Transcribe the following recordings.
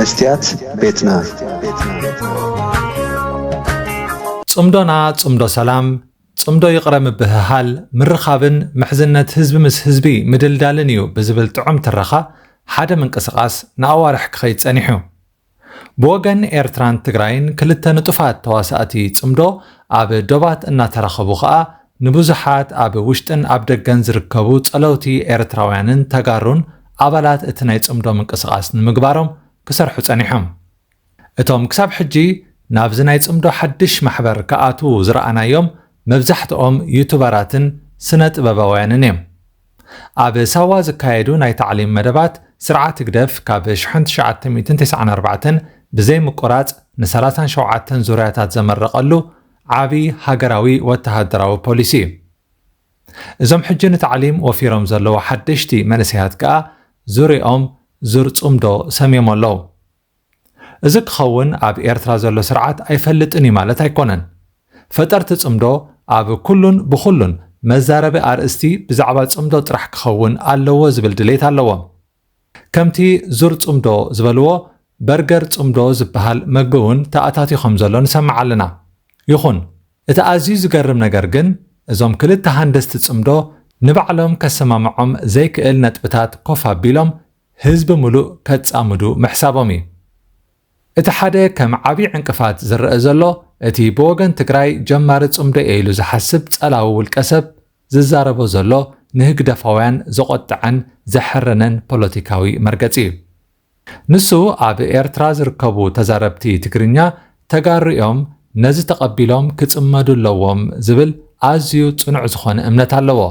مستيات بيتنا صمدونا صمدو سلام صمدو يقرم بهال مرخابن محزنة حزب مس حزبي مدلدالنيو بزبل طعم ترخا حدا من قسقاس ناوارح كخيت صنيحو بوغن ايرتران تግራይን ክልተ ንጡፋት ተዋሳእቲ ጽምዶ ኣብ ዶባት እናተረኸቡ ኸኣ ንብዙሓት ኣብ ውሽጥን ኣብ ደገን ዝርከቡ ጸለውቲ ኤርትራውያንን ተጋሩን ኣባላት እቲ ናይ ጽምዶ ምንቅስቓስ ንምግባሮም ክሰርሑ ጸኒሖም እቶም ክሳብ ሕጂ ናብዚ ናይ ጽምዶ ሓድሽ ማሕበር ከኣቱ ዝረኣናዮም መብዛሕትኦም ዩቱበራትን ስነ ጥበባውያንን እዮም ኣብ ሳዋ ዝካየዱ ናይ ታዕሊም መደባት ስርዓት ግደፍ ካብ 1994 ብዘይ ምቁራጽ ን37 ዙርያታት ዘመረቐሉ ዓቢ ሃገራዊ ወተሃደራዊ ፖሊሲ እዞም ሕጂ ንታዕሊም ወፊሮም ዘለዉ ሓደሽቲ መንእሰያት ከኣ ዙርኦም ዙር ጽምዶ ሰሚዮም ኣለዉ እዚ ክኸውን ኣብ ኤርትራ ዘሎ ስርዓት ኣይፈልጥን እዩ ማለት ኣይኮነን ፈጠርቲ ጽምዶ ኣብ ኩሉን ብኹሉን መዛረቢ ኣርእስቲ ብዛዕባ ጽምዶ ጥራሕ ክኸውን ኣለዎ ዝብል ድሌት ኣለዎም ከምቲ ዙር ጽምዶ ዝበልዎ በርገር ጽምዶ ዝበሃል ምግቢ እውን ተኣታቲኾም ዘሎ ንሰምዕ ኣለና ይኹን እቲ ኣዝዩ ዝገርም ነገር ግን እዞም ክልተ ሃንደስቲ ጽምዶ ንባዕሎም ከሰማምዖም ዘይክእል ነጥብታት ኮፍ ኣቢሎም ህዝቢ ሙሉእ ከጻምዱ ምሕሳቦም እዩ እቲ ሓደ ከም ዓብዪ ዕንቅፋት ዝርአ ዘሎ እቲ ብወገን ትግራይ ጀማሪ ጽምዶ ኢሉ ዝሓስብ ጸላዊ ውልቀ ሰብ ዝዛረቦ ዘሎ ንህግደፋውያን ዘቆጥዐን ዘሕረነን ፖለቲካዊ መርገፂ እዩ ንሱ ኣብ ኤርትራ ዝርከቡ ተዛረብቲ ትግርኛ ተጋሪኦም ነዚ ተቐቢሎም ክጽመዱ ኣለዎም ዝብል ኣዝዩ ጽኑዕ ዝኾነ እምነት ኣለዎ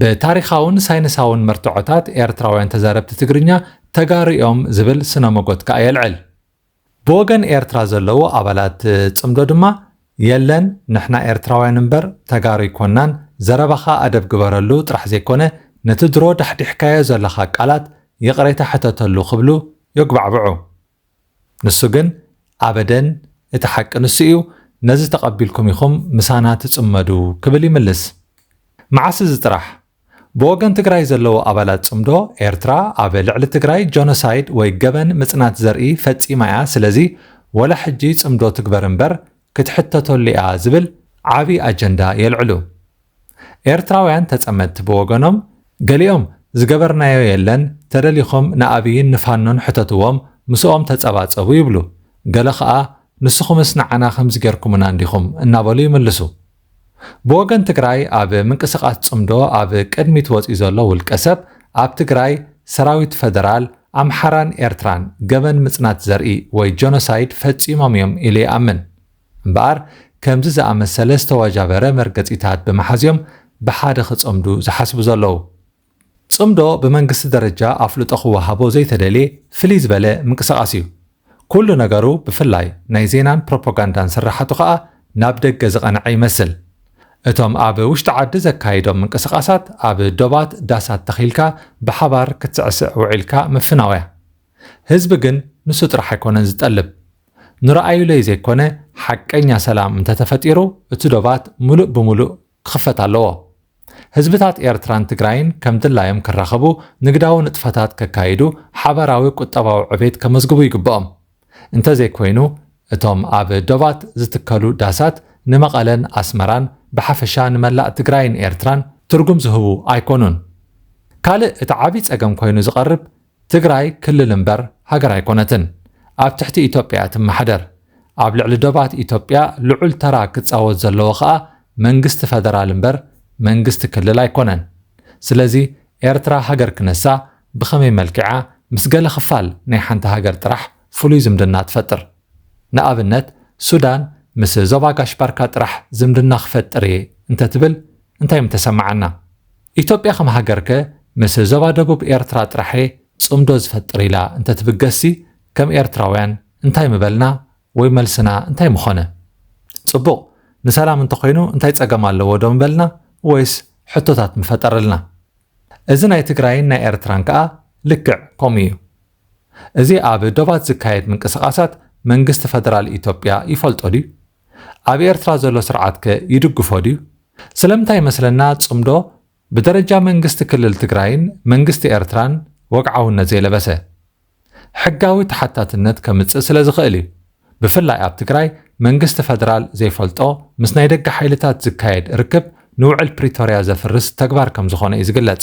ብታሪኻውን ሳይንሳውን መርትዖታት ኤርትራውያን ተዛረብቲ ትግርኛ ተጋሪኦም ዝብል ስነ መጎት ከኣ የልዕል ብወገን ኤርትራ ዘለዉ ኣባላት ጽምዶ ድማ የለን ንሕና ኤርትራውያን እምበር ተጋሩ ይኮናን ዘረባኻ ኣደብ ግበረሉ ጥራሕ ዘይኮነ ነቲ ድሮ ዳሕዲሕካዮ ዘለኻ ቃላት የቕሬታ ሕተተሉ ክብሉ የግባዕብዑ ንሱ ግን ኣበደን እቲ ሓቂ ንሱ እዩ ነዚ ተቐቢልኩም ኢኹም ምሳና ትጽመዱ ክብል ይምልስ መዓስ እዚ ጥራሕ ብወገን ትግራይ ዘለዉ ኣባላት ጽምዶ ኤርትራ ኣብ ልዕሊ ትግራይ ጆኖሳይድ ወይ ገበን ምጽናት ዘርኢ ፈጺማ እያ ስለዚ ወላ ሕጂ ጽምዶ ትግበር እምበር ክትሕተተሉ እያ ዝብል ዓብዪ ኣጀንዳ የልዕሉ ኤርትራውያን ተጸመድቲ ብወገኖም ገሊኦም ዝገበርናዮ የለን ተደሊኹም ንኣብይን ንፋኖን ሕተትዎም ምስኦም ተጸባጸቡ ይብሉ ገለ ኸኣ ንስኹምስ ንዓና ከምዚ ጌርኩምና እንዲኹም እናበሉ ይምልሱ ብወገን ትግራይ ኣብ ምንቅስቓስ ጽምዶ ኣብ ቅድሚት ወፂኡ ዘሎ ውልቀ ሰብ ኣብ ትግራይ ሰራዊት ፈደራል ኣምሓራን ኤርትራን ገበን ምጽናት ዘርኢ ወይ ጆኖሳይድ ፈጺሞም እዮም ኢሉ ይኣምን እምበኣር ከምዚ ዝኣመሰለ ዝተወጃበረ መርገፂታት ብመሓዝዮም ብሓደ ክጸምዱ ዝሓስቡ ዘለዉ ጽምዶ ብመንግስቲ ደረጃ ኣፍልጦ ክወሃቦ ዘይተደልየ ፍልይ ዝበለ ምንቅስቓስ እዩ ኩሉ ነገሩ ብፍላይ ናይ ዜናን ፕሮፓጋንዳን ስራሕቱ ኸኣ ናብ ደገ ዝቐንዐ ይመስል እቶም ኣብ ውሽጢ ዓዲ ዘካይዶም ምንቅስቓሳት ኣብ ዶባት ዳሳት ተኺልካ ብሓባር ክትስዕስዕ ውዒልካ ምፍናውያ ህዝቢ ግን ንሱ ጥራሕ ኣይኮነን ዝጠልብ ንረኣዩለይ ዘይኮነ ሓቀኛ ሰላም እንተተፈጢሩ እቲ ዶባት ሙሉእ ብምሉእ ክኽፈት ኣለዎ ህዝብታት ኤርትራን ትግራይን ከም ድላዮም ክራኸቡ ንግዳዊ ንጥፈታት ከካይዱ ሓበራዊ ቁጠባዊ ዕቤት ከመዝግቡ ይግብኦም እንተዘይኮይኑ እቶም ኣብ ዶባት ዝትከሉ ዳሳት ንመቐለን ኣስመራን ብሓፈሻ ንመላእ ትግራይን ኤርትራን ትርጉም ዝህቡ ኣይኮኑን ካልእ እቲ ዓብዪ ጸገም ኮይኑ ዝቐርብ ትግራይ ክልል እምበር ሃገር ኣይኮነትን ኣብ ትሕቲ ኢትዮጵያ ትመሓደር ኣብ ልዕሊ ዶባት ኢትዮጵያ ልዑል ተራ ክጻወት ዘለዎ ኸኣ መንግስቲ ፈደራል እምበር መንግስቲ ክልል ኣይኮነን ስለዚ ኤርትራ ሃገር ክነሳ ብኸመይ መልክዓ ምስ ገለ ክፋል ናይ ሓንቲ ሃገር ጥራሕ ፍሉይ ዝምድና ትፈጥር ንኣብነት ሱዳን ምስ ዞባ ጋሽባርካ ጥራሕ ዝምድና ክፈጥር እየ እንተትብል እንታይ ምተሰማዓና ኢትዮጵያ ከም ሃገርከ ምስ ዞባ ደቡብ ኤርትራ ጥራሕ ጽምዶ ዝፈጥር ኢላ እንተትብገሲ ከም ኤርትራውያን እንታይ ምበልና ወይ መልስና እንታይ ምኾነ ጽቡቕ ንሰላም እንተኾይኑ እንታይ ጸገም ኣለዎ ዶ ምበልና ወይስ ሕቶታት ምፈጠረልና እዚ ናይ ትግራይን ናይ ኤርትራን ከኣ ልክዕ ከምኡ እዩ እዚ ኣብ ዶባት ዝካየድ ምንቅስቓሳት መንግስቲ ፈደራል ኢትዮጵያ ይፈልጦ ድዩ ኣብ ኤርትራ ዘሎ ስርዓት ከ ይድግፎ ድዩ ስለምንታይ መስለና ጽምዶ ብደረጃ መንግስቲ ክልል ትግራይን መንግስቲ ኤርትራን ወግዓውነት ዘይለበሰ حقاوي تحتاتنت كمص سلا زخيل እዩ بفلاي ኣብ ትግራይ መንግስቲ ፌደራል ዘይፈልጦ ምስ ናይ ደገ ሓይልታት ዝካየድ ርክብ ንውዕል ፕሪቶሪያ ዘፍርስ ተግባር ከም ዝኾነ እዩ ዝግለጽ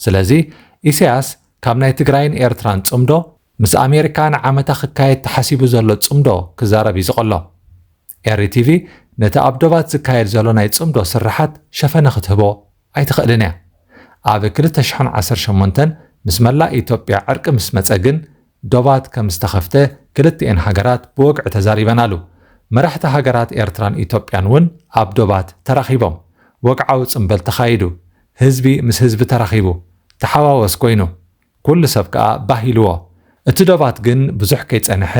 ስለዚ ኢሳያስ ካብ ናይ ትግራይን ኤርትራን ጽምዶ ምስ ኣሜሪካን ዓመታ ክካየድ ተሓሲቡ ዘሎ ጽምዶ ክዛረብ ይዝቀሎ ኤርቲቪ ነቲ ኣብ ዶባት ዝካየድ ዘሎ ናይ ጽምዶ ስራሓት ሸፈነ ክትህቦ ኣይትኽእልን እያ ኣብ 2018 ምስ መላእ ኢትዮጵያ ዕርቂ ምስ መጸግን ዶባት ከም ዝተኸፍተ ክልቲአን ሃገራት ብወግዒ ተዛሪበናሉ መራሕቲ ሃገራት ኤርትራን ኢትዮጵያን ውን ኣብ ዶባት ተራኺቦም ወግዓዊ ጽምብል ተኻይዱ ህዝቢ ምስ ህዝቢ ተራኺቡ ተሓዋወስ ኮይኑ ኩሉ ሰብ ከዓ ባሂልዎ እቲ ዶባት ግን ብዙሕ ከይጸንሐ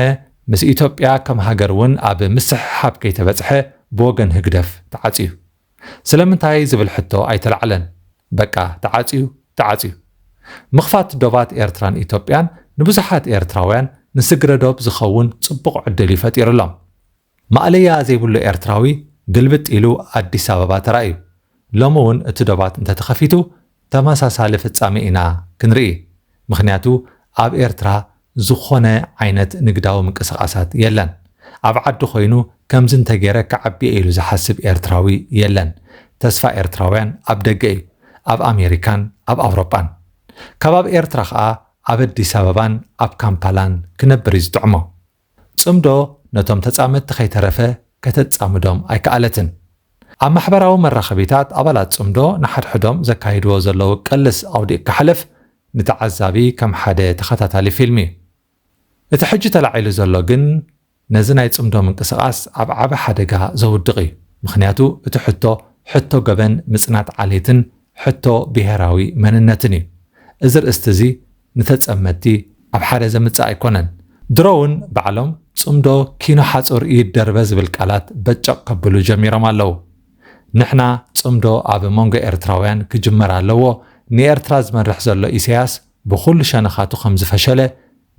ምስ ኢትዮጵያ ከም ሃገር ውን ኣብ ምስሕሓብ ከይተበጽሐ ብወገን ህግደፍ ተዓጽዩ ስለምንታይ ዝብል ሕቶ ኣይተላዕለን በቃ ተዓጽዩ ምኽፋት ዶባት ኤርትራን ኢትዮጵያን ንብዙሓት ኤርትራውያን ንስግረዶብ ዝኸውን ጽቡቕ ዕድል ይፈጢሩሎም ማእለያ ዘይብሉ ኤርትራዊ ግልብጥ ኢሉ ኣዲስ ኣበባ ተራእዩ ሎሚ እውን እቲ ዶባት እንተተኸፊቱ ተመሳሳሊ ፍጻሜ ኢና ክንርኢ ምኽንያቱ ኣብ ኤርትራ ዝኾነ ዓይነት ንግዳዊ ምንቅስቓሳት የለን ኣብ ዓዲ ኮይኑ ከምዚ እንተገይረ ክዓቢ ኢሉ ዝሓስብ ኤርትራዊ የለን ተስፋ ኤርትራውያን ኣብ ደገ እዩ ኣብ ኣሜሪካን ኣብ ኣውሮጳን ከባብ ኤርትራ ከዓ ኣብ ኣዲስ ኣበባን ኣብ ካምፓላን ክነብር ይዝጥዕሞ ጽምዶ ነቶም ተጻመድቲ ከይተረፈ ከተጻምዶም ኣይከኣለትን ኣብ ማሕበራዊ መራኸቢታት ኣባላት ጽምዶ ንሓድሕዶም ዘካይድዎ ዘለዉ ቀልስ ኣውዲእ ክሓልፍ ንተዓዛቢ ከም ሓደ ተኸታታሊ ፊልሚ እቲ ሕጂ ተላዒሉ ዘሎ ግን ነዚ ናይ ጽምዶ ምንቅስቓስ ኣብ ዓበ ሓደጋ ዘውድቕ እዩ ምኽንያቱ እቲ ሕቶ ገበን ምጽናት ዓሌትን ሕቶ ብሄራዊ መንነትን እዩ እዚ ርእስቲ እዚ ንተጸመድቲ ኣብ ሓደ ዘምጽእ ኣይኮነን ድሮውን ባዕሎም ጽምዶ ኪኖ ሓጹር ይደርበ ዝብል ቃላት በጨቕ ከብሉ ጀሚሮም ኣለዉ ንሕና ጽምዶ ኣብ መንጎ ኤርትራውያን ክጅመር ኣለዎ ንኤርትራ ዝመርሕ ዘሎ ኢሳያስ ብኹሉ ሸነኻቱ ከም ዝፈሸለ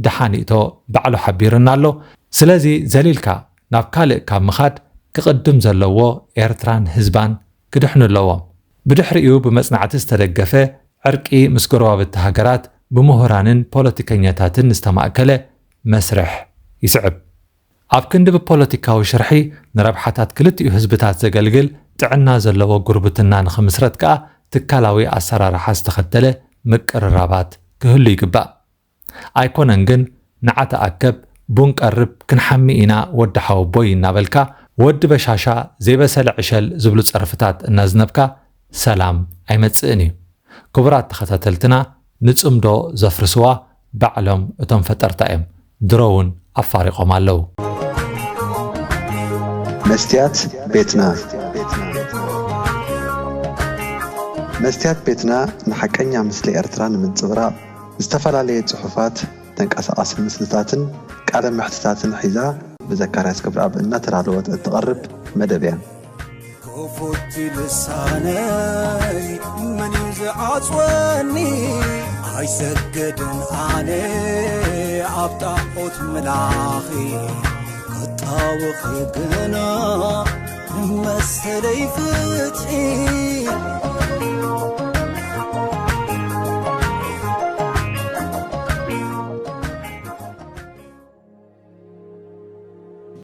ደሓኒእቶ ባዕሉ ሓቢርና ኣሎ ስለዚ ዘሊልካ ናብ ካልእ ካብ ምኻድ ክቕድም ዘለዎ ኤርትራን ህዝባን ክድሕኑ ኣለዎም ብድሕሪኡ ብመጽናዕቲ ዝተደገፈ ዕርቂ ምስ ጎረባብቲ ሃገራት ብምሁራንን ፖለቲከኛታትን ዝተማእከለ መስርሕ ይስዕብ ኣብ ክንዲ ብፖለቲካዊ ሽርሒ ንረብሓታት ክልቲኡ ህዝብታት ዘገልግል ጥዕና ዘለዎ ጉርብትና ንኽምስረት ከዓ ትካላዊ ኣሰራርሓ ዝተኸተለ ምቅርራባት ክህሉ ይግባእ ኣይኮነን ግን ንዓተኣከብ ቡን ቀርብ ክንሓሚ ኢና ወዲ ሓወቦይ እናበልካ ወዲ በሻሻ ዘይበሰለ ዕሸል ዝብሉ ፀርፍታት እናዝነብካ ሰላም ኣይመጽእን እዩ ክቡራት ተኸታተልትና ንጽምዶ ዘፍርስዋ ባዕሎም እቶም ፈጠርታ እዮም ድሮውን ኣፋሪቆም ኣለዉ መስትያት ቤትና መስትያት ቤትና ንሐቀኛ ምስሊ ኤርትራ ንምንጽብራቕ ዝተፈላለዩ ጽሑፋት ተንቀሳቓሲ ምስልታትን ቃለ መሕትታትን ሒዛ ብዘካርያስ ክብረኣብ እናተዳለወት እትቐርብ መደብ እያ كفوت لساني من يزعصوني هاي سجدن علي عبطاقوت ملاخي قطاوخي قنا مسلي فتحي